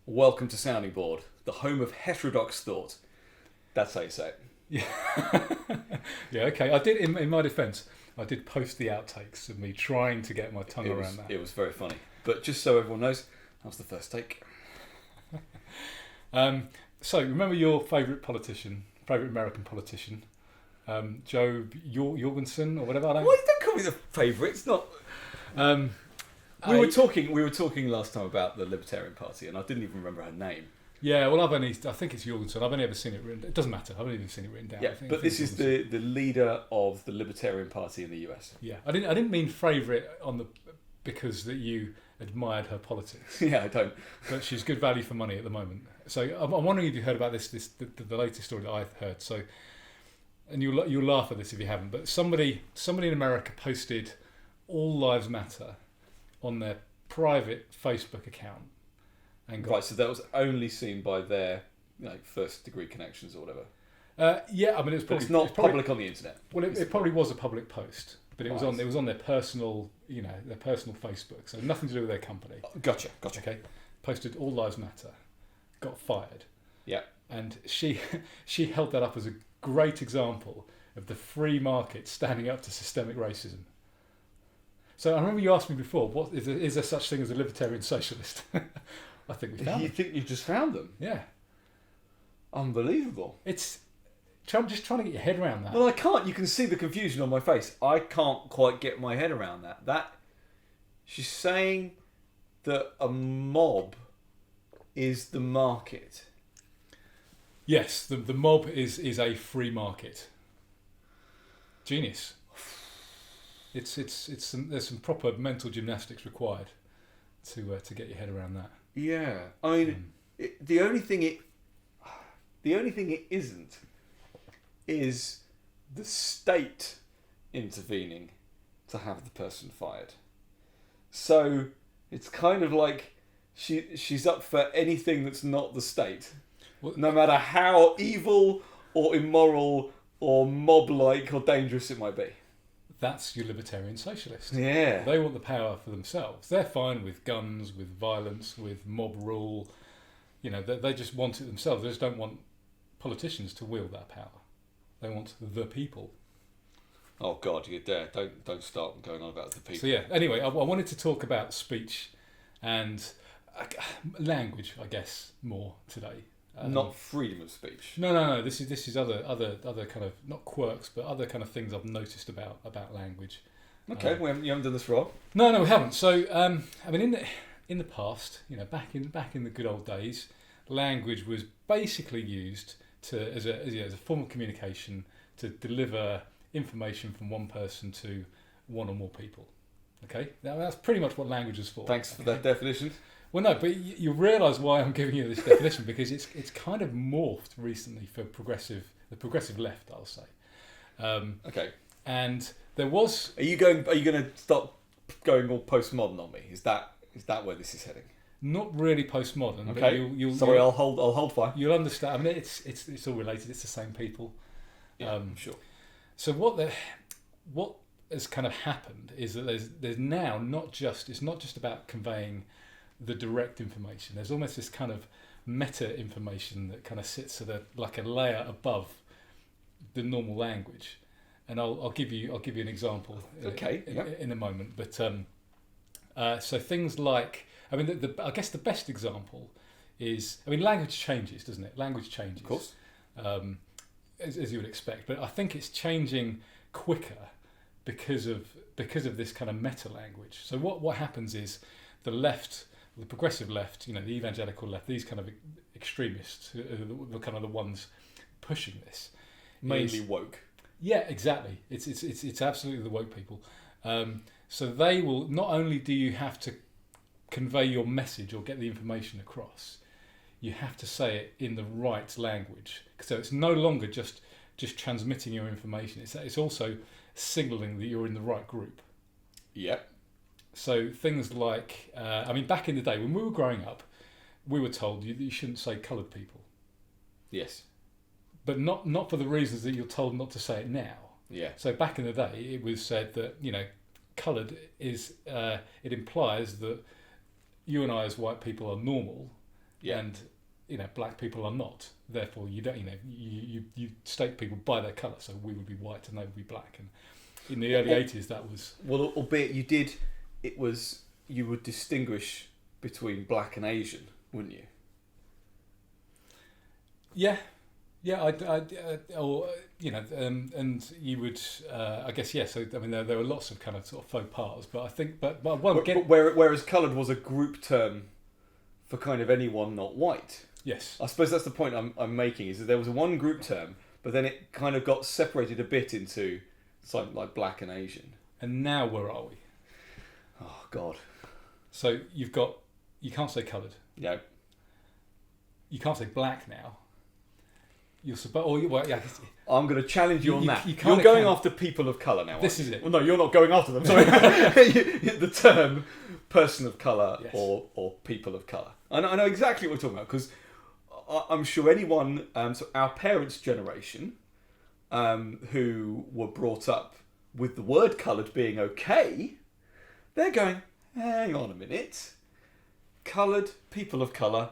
Welcome to Sounding Board, the home of heterodox thought. That's how you say it. Yeah, yeah. Okay. I did. In my defence, I did post the outtakes of me trying to get my tongue around that. It was very funny. But just so everyone knows, that was the first take. So remember your favourite American politician, Joe Jorgensen or whatever. Well, you don't call me the favourite. It's not. We were talking last time about the Libertarian Party, and I didn't even remember her name. Yeah, well, I think it's Jorgensen. I've only ever seen it written. It doesn't matter. I've only even seen it written down. Yeah, but this is the leader of the Libertarian Party in the US. Yeah, I didn't mean favourite because that you admired her politics. Yeah, I don't. But she's good value for money at the moment. So I'm wondering if you heard about the latest story that I've heard. So, and you'll laugh at this if you haven't. But somebody in America posted "All Lives Matter" on their private Facebook account. Right, so that was only seen by their first degree connections or whatever. Yeah, I mean it's not public on the internet. Well, it probably was a public post, but it was on their personal Facebook, so nothing to do with their company. Gotcha. Okay, posted "All Lives Matter," got fired. Yeah, and she held that up as a great example of the free market standing up to systemic racism. So I remember you asked me before, what is there such thing as a libertarian socialist? I think we found them. You think you just found them? Yeah. Unbelievable. It's just trying to get your head around that. Well, I can't. You can see the confusion on my face. I can't quite get my head around that. She's saying that a mob is the market. Yes, the mob is a free market. Genius. There's some proper mental gymnastics required to get your head around that. Yeah, I mean, the only thing it isn't is the state intervening to have the person fired. So it's kind of like she's up for anything that's not the state, no matter how evil or immoral or mob-like or dangerous it might be. That's your libertarian socialist. Yeah. They want the power for themselves. They're fine with guns, with violence, with mob rule. They just want it themselves. They just don't want politicians to wield that power. They want the people. Oh God, you dare! Don't start going on about the people. So yeah. Anyway, I wanted to talk about speech and language, I guess, more today. Not freedom of speech. No. This is other kind of, not quirks, but other kind of things I've noticed about language. Okay, you haven't done this for a while. No, we haven't. So I mean, in the past, back in the good old days, language was basically used as a form of communication to deliver information from one person to one or more people. Okay, now that's pretty much what language is for. Thanks for that definition. Well, no, but you realise why I'm giving you this definition, because it's kind of morphed recently for the progressive left, I'll say. Okay. And there was. Are you going to stop going all postmodern on me? Is that where this is heading? Not really postmodern. Okay. But I'll hold fire. You'll understand. I mean, it's all related. It's the same people. Yeah, I'm sure. So what has kind of happened is that there's now it's not just about conveying the direct information. There's almost this kind of meta information that kind of sits at like a layer above the normal language, and I'll give you an example. Okay. In a moment, but so things like, I mean, I guess the best example is, I mean, language changes, doesn't it? Language changes, of course, as you would expect. But I think it's changing quicker because of this kind of meta language. So what happens is the left. The progressive left, the evangelical left, these kind of extremists, the kind of the ones pushing this, mainly woke. Yeah, exactly. It's absolutely the woke people. So they will, not only do you have to convey your message or get the information across, you have to say it in the right language. So it's no longer just transmitting your information. It's also signalling that you're in the right group. Yeah. So things like, I mean, back in the day when we were growing up, we were told you shouldn't say coloured people. Yes. But not for the reasons that you're told not to say it now. Yeah. So back in the day, it was said that coloured is it implies that you and I as white people are normal, Yeah. And black people are not. Therefore, you don't. You state people by their colour. So we would be white and they would be black. And in the early '80s, that was albeit you would distinguish between black and Asian, wouldn't you? Yeah. And you would, I guess, yeah. So I mean, there were lots of kind of sort of faux pas, but I think, whereas coloured was a group term for kind of anyone not white. Yes. I suppose that's the point I'm making, is that there was one group term, but then it kind of got separated a bit into something like black and Asian. And now where are we? Oh God. So you can't say coloured. No. You can't say black now. I'm going to challenge you on that. You're going after people of colour now. This is it. Well, no, you're not going after them. Sorry. The term person of colour, yes. or people of colour. I know exactly what we're talking about, because I'm sure anyone, so our parents' generation, who were brought up with the word coloured being okay, they're going, hang on a minute. Coloured, people of colour,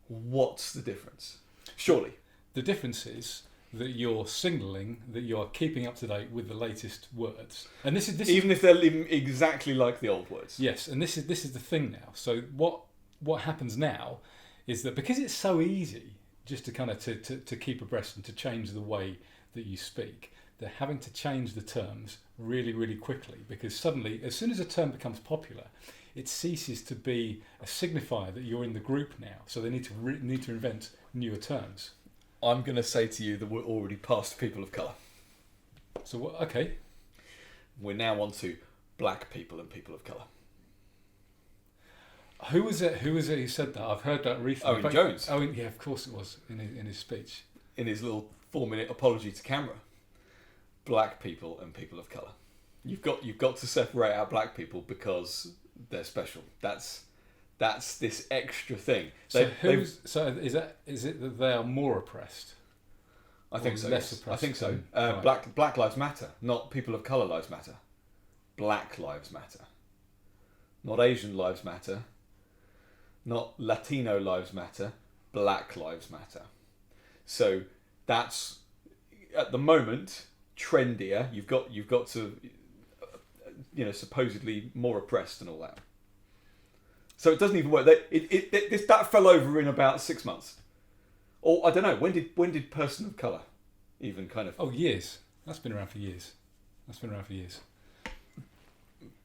what's the difference? Surely. The difference is that you're signalling that you are keeping up to date with the latest words, and this is even if they're exactly like the old words. Yes, and this is the thing now. So what happens now is that because it's so easy just to kind of to keep abreast and to change the way that you speak, they're having to change the terms really, really quickly, because suddenly, as soon as a term becomes popular, it ceases to be a signifier that you're in the group now. So they need to invent newer terms. I'm going to say to you that we're already past people of colour. So what? Okay. We're now on to black people and people of colour. Who was it who said that? I've heard that recently. Owen Jones. Oh, yeah, of course it was in his speech. In his little 4-minute apology to camera. Black people and people of colour. You've got to separate out black people because they're special. That's this extra thing. So is it that they are more oppressed? I think so. Less yes. oppressed. I think so. Right. Black lives matter, not people of colour lives matter. Black lives matter, not Asian lives matter, not Latino lives matter. Black lives matter. So that's at the moment trendier. You've got to supposedly more oppressed and all that. So it doesn't even work. That fell over in about 6 months, or I don't know. When did person of colour even kind of? Oh, years. That's been around for years.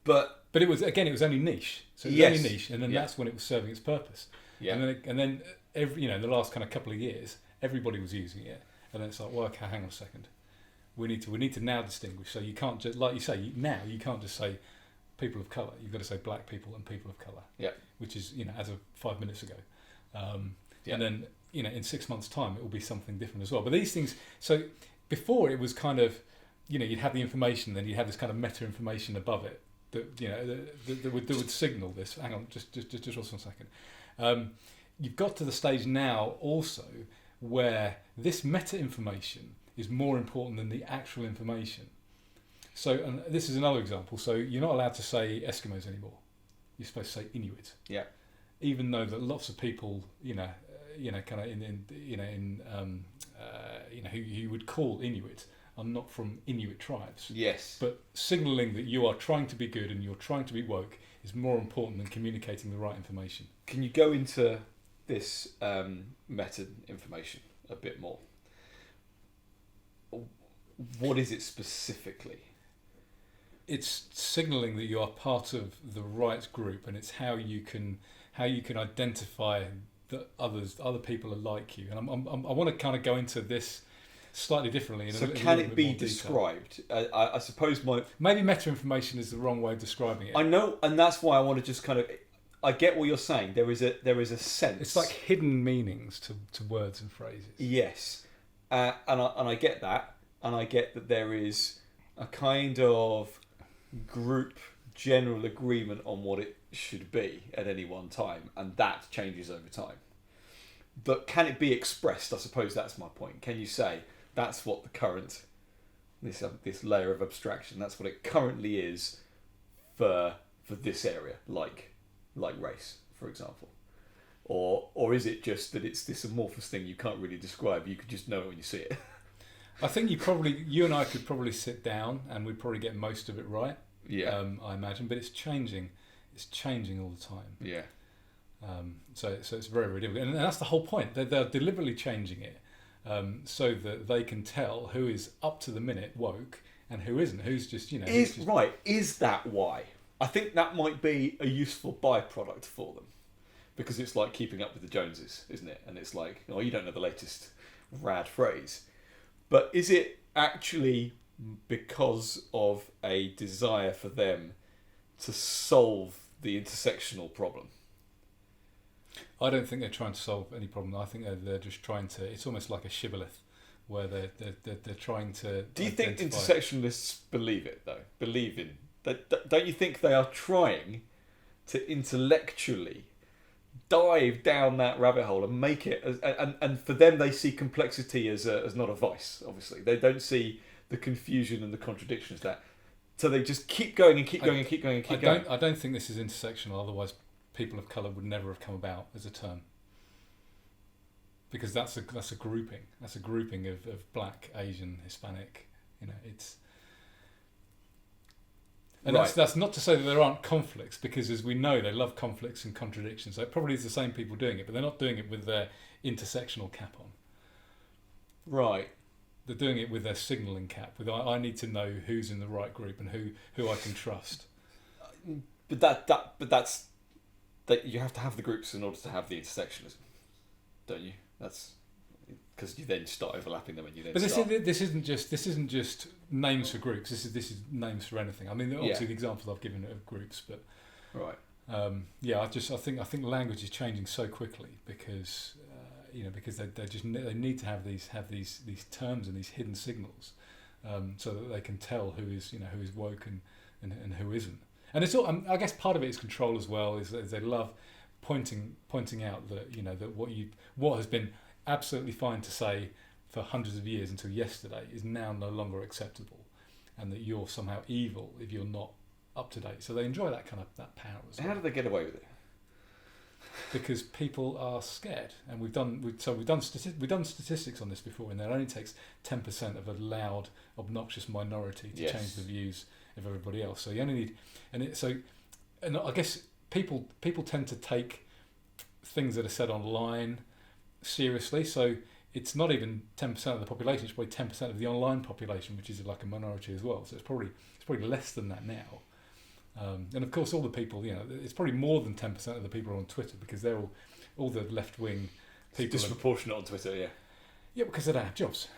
But it was only niche. So it was only niche, and then that's when it was serving its purpose. Yeah. And then every the last kind of couple of years, everybody was using it, and then it's like, well, okay, hang on a second. We need to now distinguish. So you can't just, like you say, now you can't just say people of colour. You've got to say black people and people of colour. Yeah. Which is as of 5 minutes ago, yeah. And then in 6 months' time it will be something different as well. But these things, so before it was kind of you'd have the information, then you'd have this kind of meta information above it that that would signal this. Hang on, just one second. You've got to the stage now also where this meta information is more important than the actual information. So, and this is another example. So you're not allowed to say Eskimos anymore. You're supposed to say Inuit. Yeah. Even though that lots of people, kind of who you would call Inuit are not from Inuit tribes. Yes. But signalling that you are trying to be good and you're trying to be woke is more important than communicating the right information. Can you go into this meta information a bit more? What is it specifically? It's signalling that you are part of the right group, and it's how you can identify that other people are like you. And I want to kind of go into this slightly differently. So can it be described? I suppose maybe meta information is the wrong way of describing it. I know, and that's why I want to just kind of. I get what you're saying. There is a sense. It's like hidden meanings to words and phrases. Yes, and I get that, and I get that there is a kind of group general agreement on what it should be at any one time, and that changes over time. But can it be expressed? I suppose that's my point. Can you say that's what the current this layer of abstraction, that's what it currently is for this area, like race, for example, or is it just that it's this amorphous thing you can't really describe? You could just know it when you see it. I think you and I could probably sit down and we'd probably get most of it right. Yeah. I imagine, but it's changing. It's changing all the time. Yeah. So it's very, very difficult, and that's the whole point. They're deliberately changing it so that they can tell who is up to the minute woke and who isn't. Who's just Right? Is that why? I think that might be a useful byproduct for them, because it's like keeping up with the Joneses, isn't it? And it's like, oh, you don't know the latest rad phrase, but is it actually because of a desire for them to solve the intersectional problem? I don't think they're trying to solve any problem. I think they're just trying to. It's almost like a shibboleth, where they're trying to. Do you think intersectionalists believe it though? Believe in that? Don't you think they are trying to intellectually dive down that rabbit hole and make it? And for them, they see complexity as not a vice. Obviously, they don't see the confusion and the contradictions that. So they just keep going and keep going and keep going and keep going. I don't think this is intersectional. Otherwise, people of colour would never have come about as a term. Because that's a grouping. That's a grouping of black, Asian, Hispanic. It's. And right. that's not to say that there aren't conflicts, because as we know, they love conflicts and contradictions. So it probably is the same people doing it, but they're not doing it with their intersectional cap on. Right. They're doing it with their signalling cap. With I need to know who's in the right group and who I can trust. But that's that you have to have the groups in order to have the intersectionalism, don't you? That's because you then start overlapping them, and you then. But this isn't just names for groups. This is names for anything. I mean, obviously the examples I've given of groups, but right. I think language is changing so quickly because because they need to have these terms and these hidden signals, so that they can tell who is woke and who isn't. And it's all. I guess part of it is control as well. Is they love pointing out that that what has been absolutely fine to say for hundreds of years until yesterday is now no longer acceptable, and that you're somehow evil if you're not up to date. So they enjoy that that power as well. How do they get away with it? Because people are scared, and we've done statistics on this before, and it only takes 10% of a loud, obnoxious minority to change the views of everybody else. So you only need, and I guess people tend to take things that are said online seriously. So it's not even 10% of the population; it's probably 10% of the online population, which is like a minority as well. So it's probably less than that now. And of course, all the people, it's probably more than 10% of the people are on Twitter, because they're all the left-wing people. It's disproportionate on Twitter, yeah. Yeah, because they don't have jobs.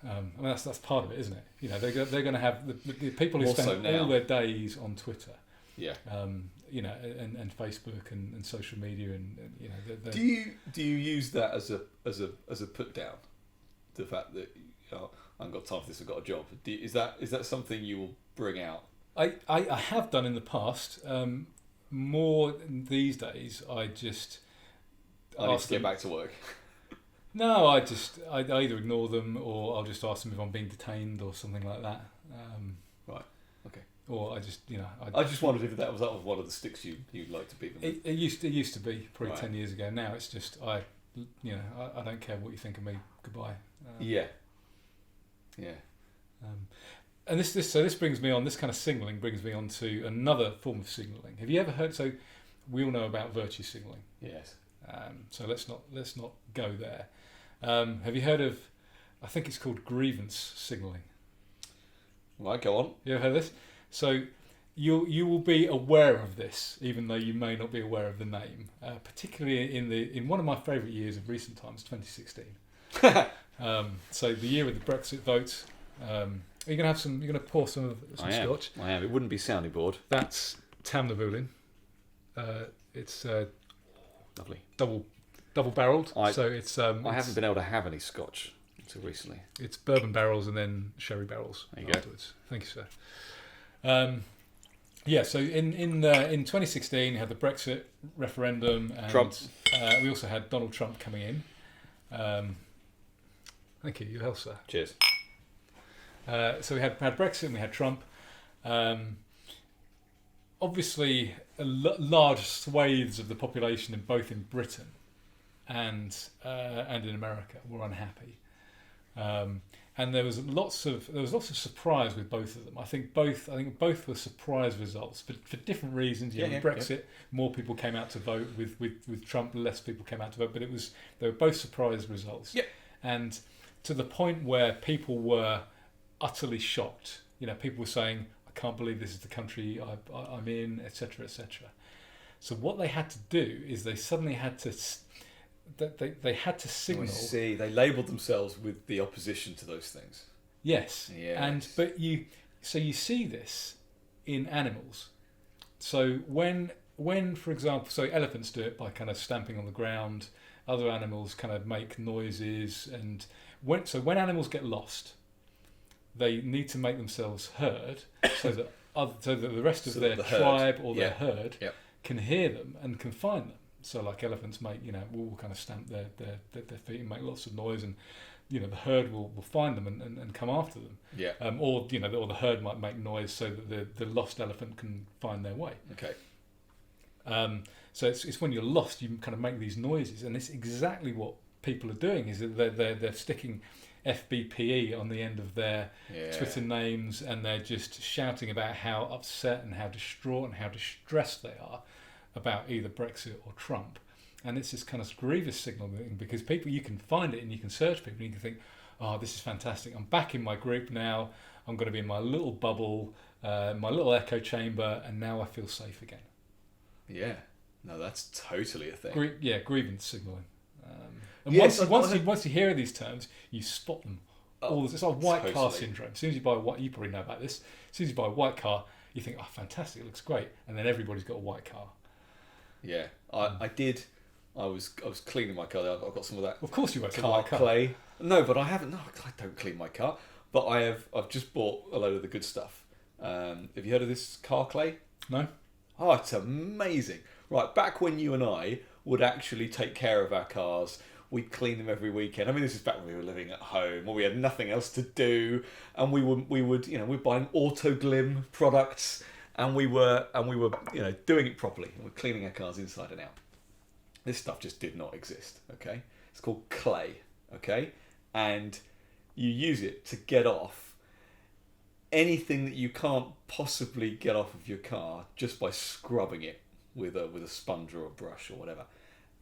I mean, that's part of it, isn't it? They're going to have the people who spend all their days on Twitter. Yeah. And Facebook and social media and Do you use that as a put down? The fact that I haven't got time for this, I've got a job. Is that something you will bring out? I have done in the past. More these days, I need to get back to work. No, I either ignore them, or I'll just ask them if I'm being detained or something like that. Right. Okay. Or I just I just wondered if that was one of the sticks you'd like to beat them with. It used to be probably 10 years ago. Now it's just I don't care what you think of me. Goodbye. Yeah. And this brings me on. This kind of signalling brings me on to another form of signalling. Have you ever heard? So we all know about virtue signalling. Yes. So let's not go there. Have you heard of? I think it's called grievance signalling. Right, go on. You ever heard of this? So you will be aware of this, even though you may not be aware of the name. Particularly in one of my favourite years of recent times, 2016. So the year with the Brexit vote. Are you gonna pour some scotch? I am. It wouldn't be sounding bored. That's Tamnavulin. It's lovely. Double barrelled. So it's. I haven't been able to have any scotch until recently. It's bourbon barrels and then sherry barrels afterwards. Thank you, sir. So in 2016 you had the Brexit referendum and Trump. We also had Donald Trump coming in. Thank you. Your health, sir. Cheers. So we had Brexit and we had Trump. obviously large swathes of the population in both in Britain and in America were unhappy, and there was lots of surprise with both of them. I think both were surprise results for different reasons. With Brexit, more people came out to vote. With Trump, less people came out to vote. But they were both surprise results. Yeah. And to the point where people were utterly shocked. People were saying, "I can't believe this is the country I'm in," etc., etc. So what they had to do is they suddenly had to. They had to signal. I see. They labelled themselves with the opposition to those things. Yes. Yes. But you see this in animals. So when for example, so elephants do it by kind of stamping on the ground. Other animals kind of make noises, and when animals get lost, they need to make themselves heard, so that the rest of their tribe or their herd can hear them and can find them. So like elephants will kind of stamp their feet and make lots of noise, and the herd will find them and come after them. Yeah. Or the herd might make noise so that the lost elephant can find their way. Okay. So it's when you're lost you kind of make these noises, and it's exactly what people are doing. Is that they're sticking FBPE on the end of their Twitter names, and they're just shouting about how upset and how distraught and how distressed they are about either Brexit or Trump. And it's this kind of grievous signalling, because people, you can find it and you can search people and you can think, oh, this is fantastic, I'm back in my group now, I'm going to be in my little bubble, my little echo chamber, and now I feel safe again. Yeah, no, that's totally a thing. Grievance signalling. Once you hear these terms, you spot them. It's like white car syndrome. As soon as you buy a white, you probably know about this. As soon as you buy a white car, you think, oh, fantastic, it looks great, and then everybody's got a white car. Yeah, I did. I was cleaning my car. I got some of that. Of course, you won't car clay. No, but I haven't. No, I don't clean my car. But I've just bought a load of the good stuff. Have you heard of this car clay? No. Oh, it's amazing. Right, back when you and I would actually take care of our cars, we'd clean them every weekend. I mean, this is back when we were living at home, where we had nothing else to do, and we would we're buying Autoglim products, and we were doing it properly. We're cleaning our cars inside and out. This stuff just did not exist. Okay, it's called clay. Okay, and you use it to get off anything that you can't possibly get off of your car just by scrubbing it with a sponge or a brush or whatever.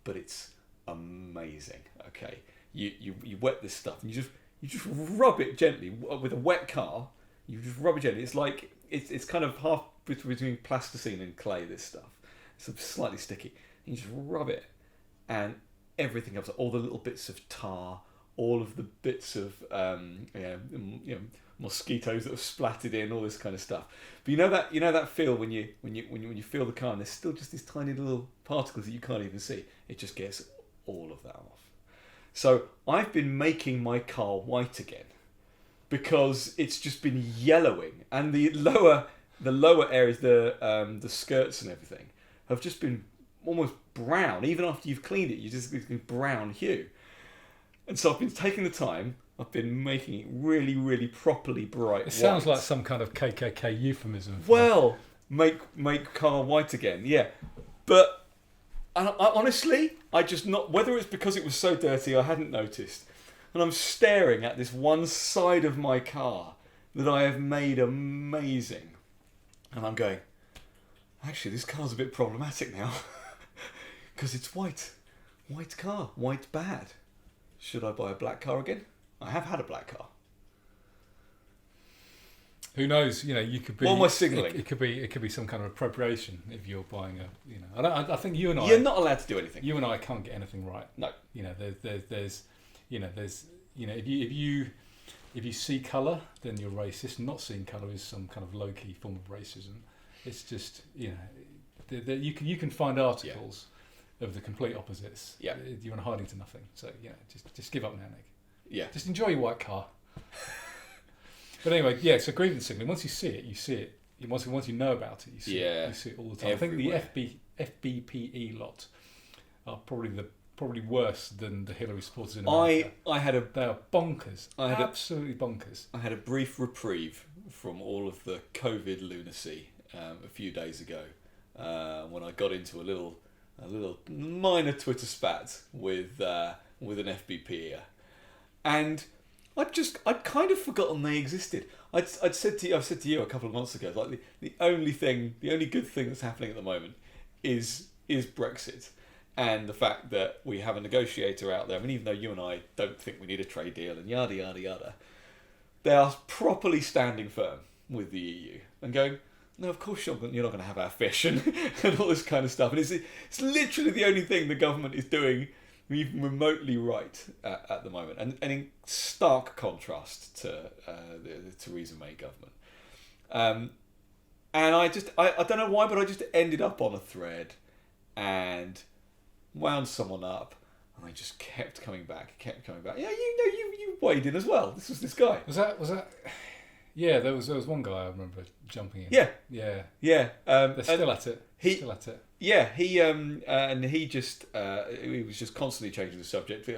But it's amazing. Okay, you wet this stuff and you just rub it gently with a wet car. You just rub it gently. It's like it's kind of half between plasticine and clay. This stuff, it's slightly sticky. You just rub it, and everything comes up. All the little bits of tar, all of the bits of mosquitoes that have splattered in, all this kind of stuff. But you know that feel when you feel the car, and there's still just these tiny little particles that you can't even see. It just gets all of that off. So I've been making my car white again, because it's just been yellowing, and the lower areas, the skirts and everything, have just been almost brown. Even after you've cleaned it, you just get a brown hue. And so I've been taking the time. I've been making it really, really properly bright. It sounds like some kind of KKK euphemism. Well, make car white again, yeah. But I honestly, I just not, whether it's because it was so dirty I hadn't noticed, and I'm staring at this one side of my car that I have made amazing, and I'm going, actually, this car's a bit problematic now, because it's white car, white bad. Should I buy a black car again? I have had a black car. Who knows? You could be. What am I signalling? It could be some kind of appropriation if you're buying a. I think you and I. You're not allowed to do anything. You and I can't get anything right. No. There's if you see colour, then you're racist. Not seeing colour is some kind of low key form of racism. It's just you can find articles of the complete opposites. Yeah. You're hiding to nothing. So just give up now, Nick. Yeah. Just enjoy your white car. But anyway, yeah. So grievance signaling. Once you see it, you see it. Once you know about it, you see it. You see it all the time. Everywhere. I think the FBPE lot are probably worse than the Hillary supporters in America. They are bonkers. Absolutely bonkers. I had a brief reprieve from all of the COVID lunacy a few days ago when I got into a little minor Twitter spat with an FBPer, and I'd kind of forgotten they existed. I've said to you a couple of months ago, like the only good thing that's happening at the moment is Brexit, and the fact that we have a negotiator out there. I mean, even though you and I don't think we need a trade deal and yada yada yada, they are properly standing firm with the EU and going, no, of course you're not going to have our fish and all this kind of stuff. And it's literally the only thing the government is doing even remotely right at the moment, and in stark contrast to the Theresa May government. And I don't know why, but I just ended up on a thread and wound someone up, and I just kept coming back. Yeah, you weighed in as well. This was this guy. Was that? Yeah, there was one guy I remember jumping in. Yeah. They're still at it. Yeah, he was just constantly changing the subject,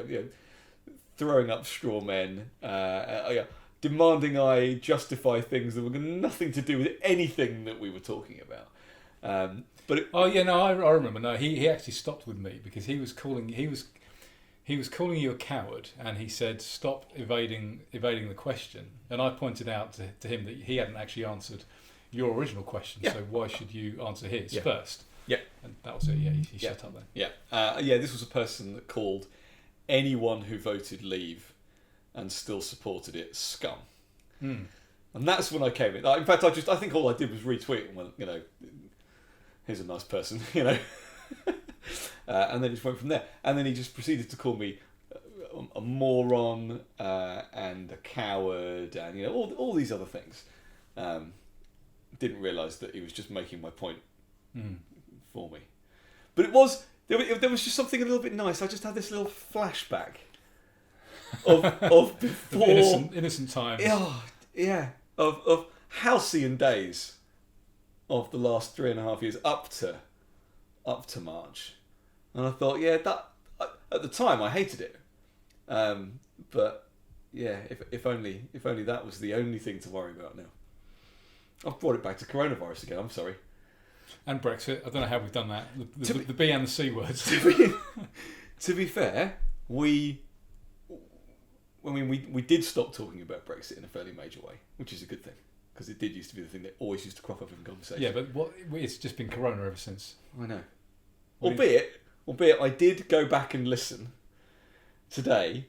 throwing up straw men, demanding I justify things that were nothing to do with anything that we were talking about. I remember. No, he actually stopped with me because he was calling you a coward, and he said stop evading the question. And I pointed out to him that he hadn't actually answered your original question, so why should you answer his first? Yeah. And that was it. Yeah, he shut up then. Yeah. This was a person that called anyone who voted Leave and still supported it scum. And that's when I came in. In fact, I think all I did was retweet and went, here's a nice person, and then just went from there. And then he just proceeded to call me a moron and a coward and all these other things. Didn't realise that he was just making my point for me. But there was just something a little bit nice. I just had this little flashback of before innocent times. Yeah, of halcyon days of the last 3.5 years up to March, and I thought, that at the time I hated it, but yeah, if only that was the only thing to worry about now. I've brought it back to coronavirus again. I'm sorry. And Brexit. I don't know how we've done that. The B and the C words. To be fair, we did stop talking about Brexit in a fairly major way, which is a good thing, because it did used to be the thing that always used to crop up in conversation. Yeah, but it's just been Corona ever since. I know. Albeit I did go back and listen today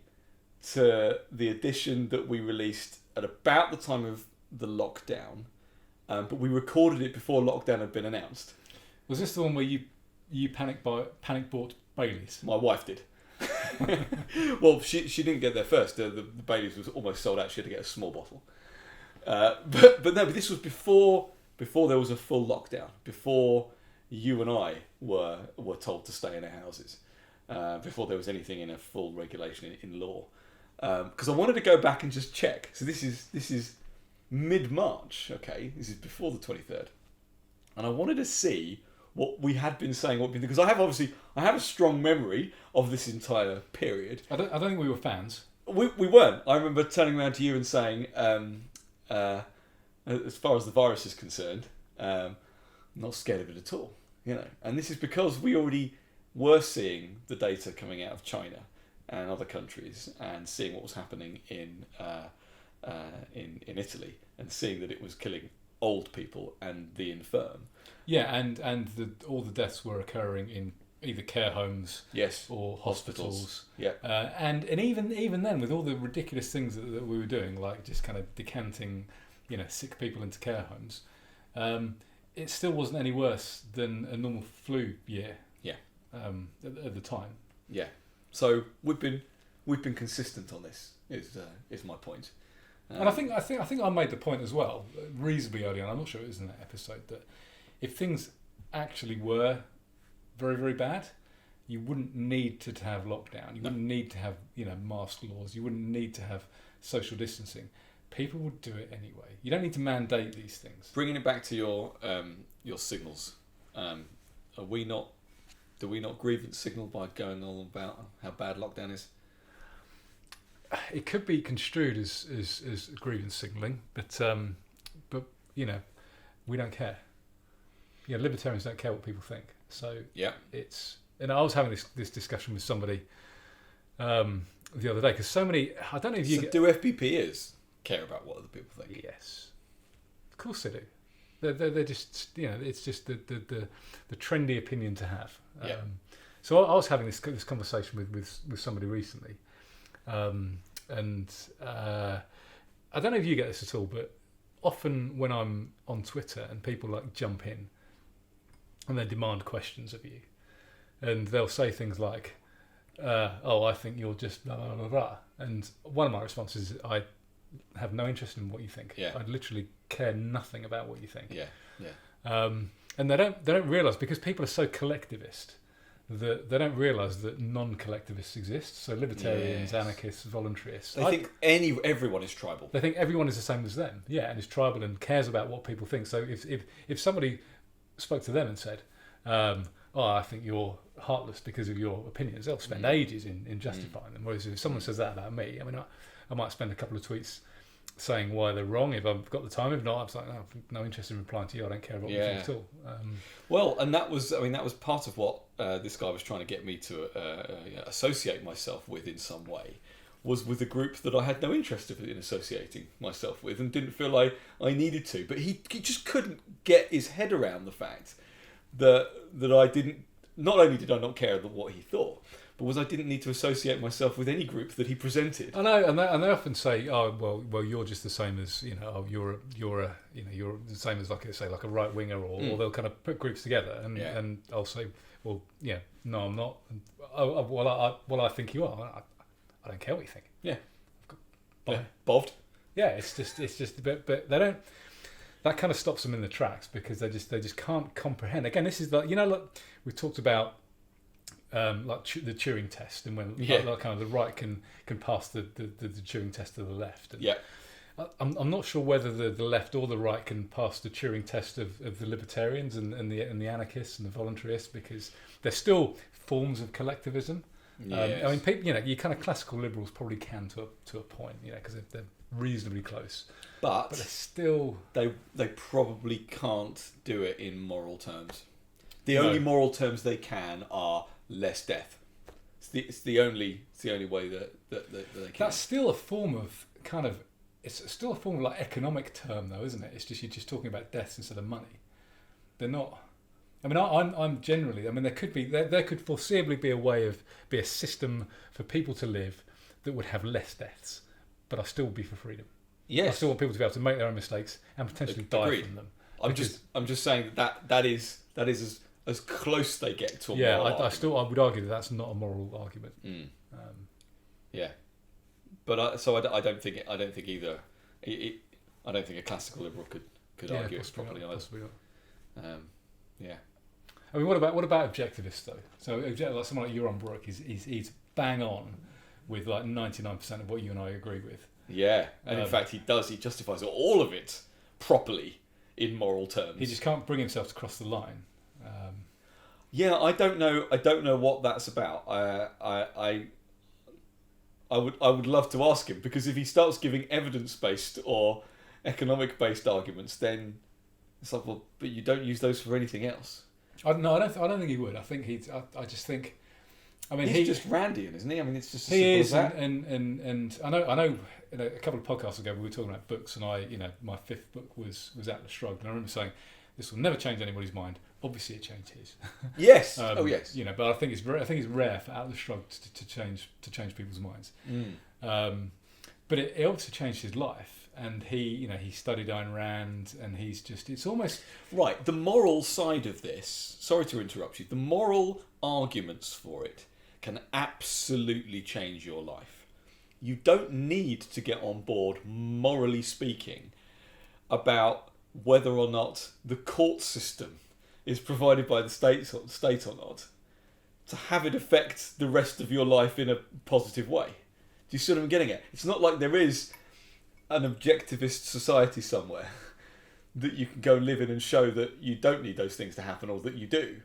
to the edition that we released at about the time of the lockdown, but we recorded it before lockdown had been announced. Was this the one where you panic bought Baileys? My wife did. Well, she didn't get there first. The Baileys was almost sold out. She had to get a small bottle. But this was before there was a full lockdown. Before you and I were told to stay in our houses. Before there was anything in a full regulation in law. Because I wanted to go back and just check. So this is mid-March. Okay, this is before the 23rd, and I wanted to see what we had been saying. Because I have a strong memory of this entire period. I don't think we were fans. We weren't. I remember turning around to you and saying, as far as the virus is concerned, I'm not scared of it at all. And this is because we already were seeing the data coming out of China and other countries, and seeing what was happening in Italy, and seeing that it was killing old people and the infirm. Yeah, and all the deaths were occurring in either care homes, or hospitals. Yeah, and even then, with all the ridiculous things that we were doing, like just kind of decanting, sick people into care homes, it still wasn't any worse than a normal flu year. Yeah, at the time. Yeah, so we've been consistent on this. Is my point. And I think I made the point as well, reasonably early on. I'm not sure it was in that episode, that if things actually were very, very bad, you wouldn't need to have lockdown. You wouldn't need to have mask laws. You wouldn't need to have social distancing. People would do it anyway. You don't need to mandate these things. Bringing it back to your signals, do we not grievance signal by going on about how bad lockdown is? It could be construed as grievance signalling, but we don't care. libertarians don't care what people think. So Yeah. it's, and I was having this discussion with somebody the other day, because so many, I don't know if you do FPPers care about what other people think? Yes, of course they do. They're just, it's just the trendy opinion to have. Yeah. So I was having this conversation with somebody recently, and I don't know if you get this at all, but often when I'm on Twitter and people like jump in and they demand questions of you, and they'll say things like, "Oh, I think you're just blah blah blah blah," and one of my responses is, "I have no interest in what you think. Yeah. I literally care nothing about what you think." Yeah. Yeah. And they don't realise, because people are so collectivist, that they don't realise that non-collectivists exist. So libertarians, Yes. anarchists, voluntarists. They think everyone is tribal. They think everyone is the same as them. Yeah, and is tribal and cares about what people think. So if somebody spoke to them and said, "Oh, I think you're heartless because of your opinions," they'll spend ages in justifying them. Whereas if someone says that about me, I mean, I might spend a couple of tweets saying why they're wrong if I've got the time. If not, I'm just like, "No, I've no interest in replying to you. I don't care about what you think at all." Well, and that was part of what this guy was trying to get me to associate myself with in some way, was with a group that I had no interest in associating myself with, and didn't feel I needed to. But he just couldn't get his head around the fact that I didn't. Not only did I not care about what he thought, but was I didn't need to associate myself with any group that he presented. I know, and they often say, "Oh, well, you're just the same as you're the same as like a right winger," or they'll kind of put groups together, and I'll say, "Well, yeah, no, I'm not." I think you are. I don't care what you think. Yeah, Bye. Bobbed. Yeah, it's just, but they don't. That kind of stops them in the tracks, because they just can't comprehend. Again, this is like, look, we talked about like the Turing test, and when like kind of the right can pass the Turing test to the left. And I'm not sure whether the left or the right can pass the Turing test of the libertarians and the anarchists and the voluntarists, because they're still forms of collectivism. Yes. I mean, people, your kind of classical liberals probably can to a point, because they're reasonably close. But they're still... They probably can't do it in moral terms. The only moral terms they can are less death. It's the only way that they can. That's still a form of kind of... It's still a form of like economic term, though, isn't it? It's just, you're just talking about deaths instead of money. They're not... I mean, I'm generally... I mean, there could foreseeably be a system for people to live that would have less deaths, but I still would be for freedom. Yes. I still want people to be able to make their own mistakes and potentially die from them. I'm just saying that is as close they get to a moral argument. I would argue that that's not a moral argument. Yeah, but I don't think either. I don't think a classical liberal could argue it properly on it. Yeah. I mean, what about objectivists though? So, like someone like Euron Brook, he's bang on with like 99% of what you and I agree with. Yeah, and in fact, he does. He justifies all of it properly in moral terms. He just can't bring himself to cross the line. Yeah, I don't know what that's about. I would love to ask him, because if he starts giving evidence-based or economic-based arguments, then it's like, well, but you don't use those for anything else. I don't think he would. I think I just think. I mean, he's just Randian, isn't he? I mean, it's just as he simple is, as that. And I know. A couple of podcasts ago, we were talking about books, and my fifth book was Atlas Shrugged, and I remember saying, "This will never change anybody's mind." Obviously, it changed his. Yes. Yes. But I think it's rare for Atlas Shrugged to change people's minds. But it obviously changed his life, and he studied Ayn Rand, and it's almost right. The moral side of this. Sorry to interrupt you. The moral arguments for it can absolutely change your life. You don't need to get on board, morally speaking, about whether or not the court system is provided by the state or not, to have it affect the rest of your life in a positive way. Do you see what I'm getting at? It's not like there is an objectivist society somewhere that you can go live in and show that you don't need those things to happen, or that you do.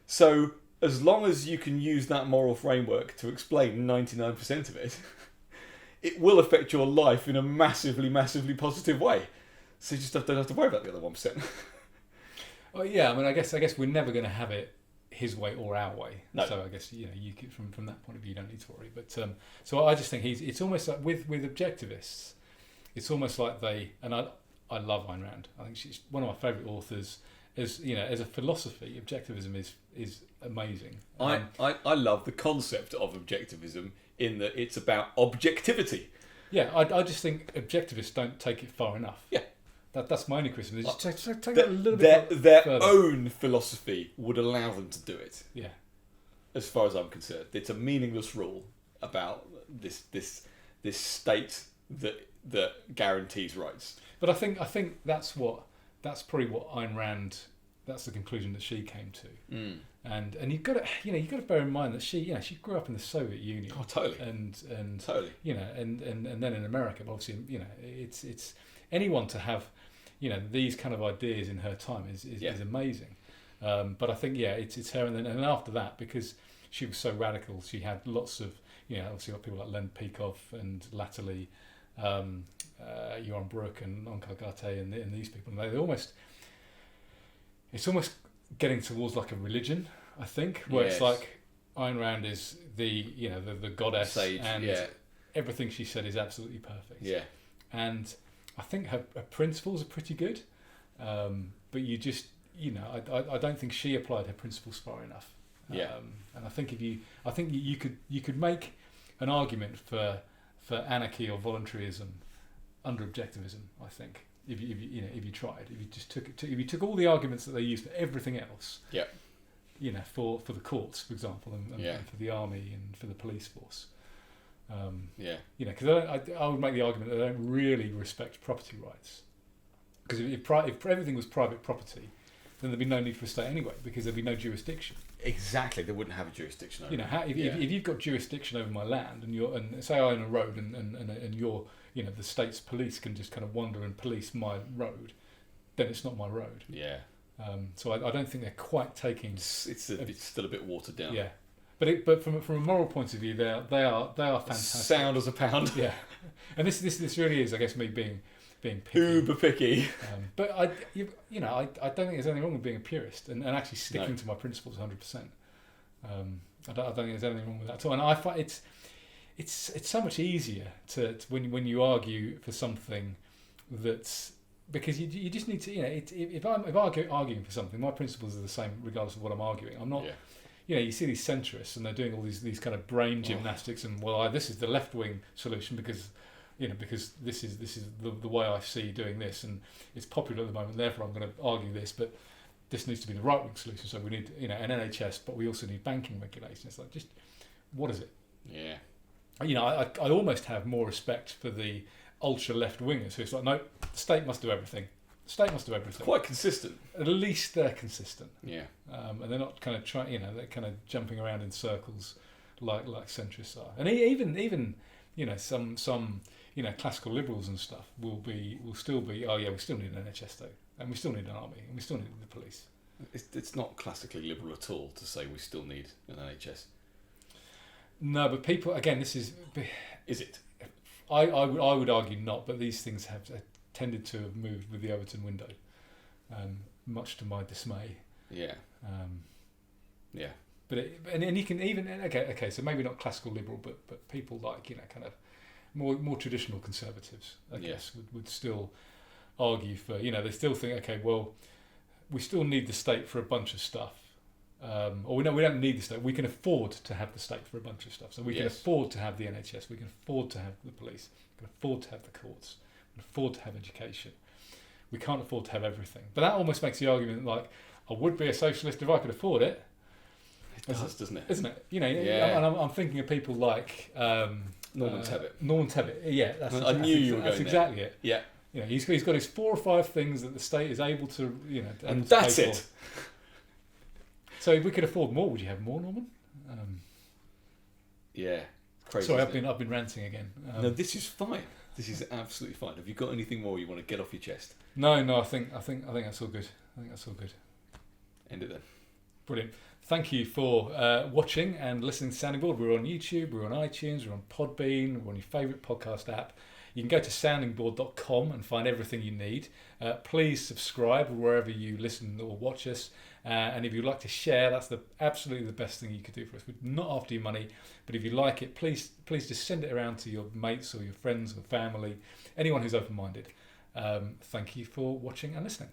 So as long as you can use that moral framework to explain 99% of it, it will affect your life in a massively, massively positive way. So you just don't have to worry about the other 1%. Well, yeah. I mean, I guess we're never going to have it his way or our way. No. So I guess you could, from that point of view, you don't need to worry. But so I just think it's almost like with objectivists, it's almost like I love Ayn Rand. I think she's one of my favourite authors. As as a philosophy, objectivism is amazing. I love the concept of objectivism in that it's about objectivity. Yeah, I just think objectivists don't take it far enough. Yeah. That's my only criticism. Just take it a little bit their further. own philosophy would allow them to do it. Yeah. As far as I'm concerned, it's a meaningless rule about this state that guarantees rights. But I think that's probably what Ayn Rand. That's the conclusion that she came to. Mm. And you've got to bear in mind that she grew up in the Soviet Union. Oh, totally. And totally. And then in America, but obviously it's anyone to have these kind of ideas in her time is amazing. But I think it's her, and then after that, because she was so radical, she had lots of obviously got people like Len Peikoff and latterly Johan Brooke and Onkar Gate and these people, and it's almost getting towards like a religion, I think, where it's like Ayn Rand is the goddess, sage, and everything she said is absolutely perfect. Yeah. And I think her principles are pretty good, but you just I don't think she applied her principles far enough. Yeah. And I think you could make an argument for anarchy or voluntarism under objectivism. I think if you tried, if you just if you took all the arguments that they used for everything else. Yeah. For the courts, for example, and for the army and for the police force. Because I would make the argument that they don't really respect property rights. Because if everything was private property, then there'd be no need for a state anyway, because there'd be no jurisdiction. Exactly, they wouldn't have a jurisdiction over it. If you've got jurisdiction over my land, and say I own a road, and you're the state's police can just kind of wander and police my road, then it's not my road. Yeah. So I don't think they're quite taking. It's still a bit watered down. Yeah. But from a moral point of view, they are fantastic. Sound as a pound. Yeah, and this really is, I guess, me being picky. Uber picky. But I don't think there's anything wrong with being a purist and actually sticking to my principles 100%. I don't think there's anything wrong with that at all. And I find it's so much easier to when you argue for something that's. Because you just need to, if I'm arguing for something, my principles are the same regardless of what I'm arguing. I'm not, you see these centrists and they're doing all these kind of brain gymnastics and this is the left wing solution because this is the way I see doing this and it's popular at the moment. Therefore, I'm going to argue this, but this needs to be the right wing solution. So we need an NHS, but we also need banking regulation. It's like, just what is it? Yeah. I almost have more respect for the ultra left wingers who it's like, no, the state must do everything. The state must do everything. Quite consistent. At least they're consistent. Yeah. And they're not kind of trying. They're kind of jumping around in circles like centrists are. And even some classical liberals and stuff will still be. Oh yeah, we still need an NHS though, and we still need an army, and we still need the police. It's not classically liberal at all to say we still need an NHS. No, but people again. This is. Is it? I would argue not, but these things have tended to have moved with the Overton Window, much to my dismay. Yeah. Yeah. But and you can even okay, so maybe not classical liberal, but people like kind of more traditional conservatives, I guess, would still argue for they still think okay, well, we still need the state for a bunch of stuff. Or we don't need the state. We can afford to have the state for a bunch of stuff. So we can afford to have the NHS. We can afford to have the police. We can afford to have the courts. We can afford to have education. We can't afford to have everything. But that almost makes the argument like, I would be a socialist if I could afford it. It does, doesn't it? Isn't it? And I'm thinking of people like Norman Tebbit. Norman Tebbit. Yeah, I knew you were going there. That's exactly it. Yeah. He's got his 4 or 5 things that the state is able to and that's it. So if we could afford more, would you have more, Norman? Yeah, crazy. Sorry, I've been ranting again. No, this is fine. This is absolutely fine. Have you got anything more you want to get off your chest? No. I think that's all good. End it then. Brilliant. Thank you for watching and listening to Sounding Board. We're on YouTube. We're on iTunes. We're on Podbean. We're on your favourite podcast app. You can go to soundingboard.com and find everything you need. Please subscribe wherever you listen or watch us. And if you'd like to share, that's absolutely the best thing you could do for us. We're not after your money, but if you like it, please just send it around to your mates or your friends or family, anyone who's open-minded. Thank you for watching and listening.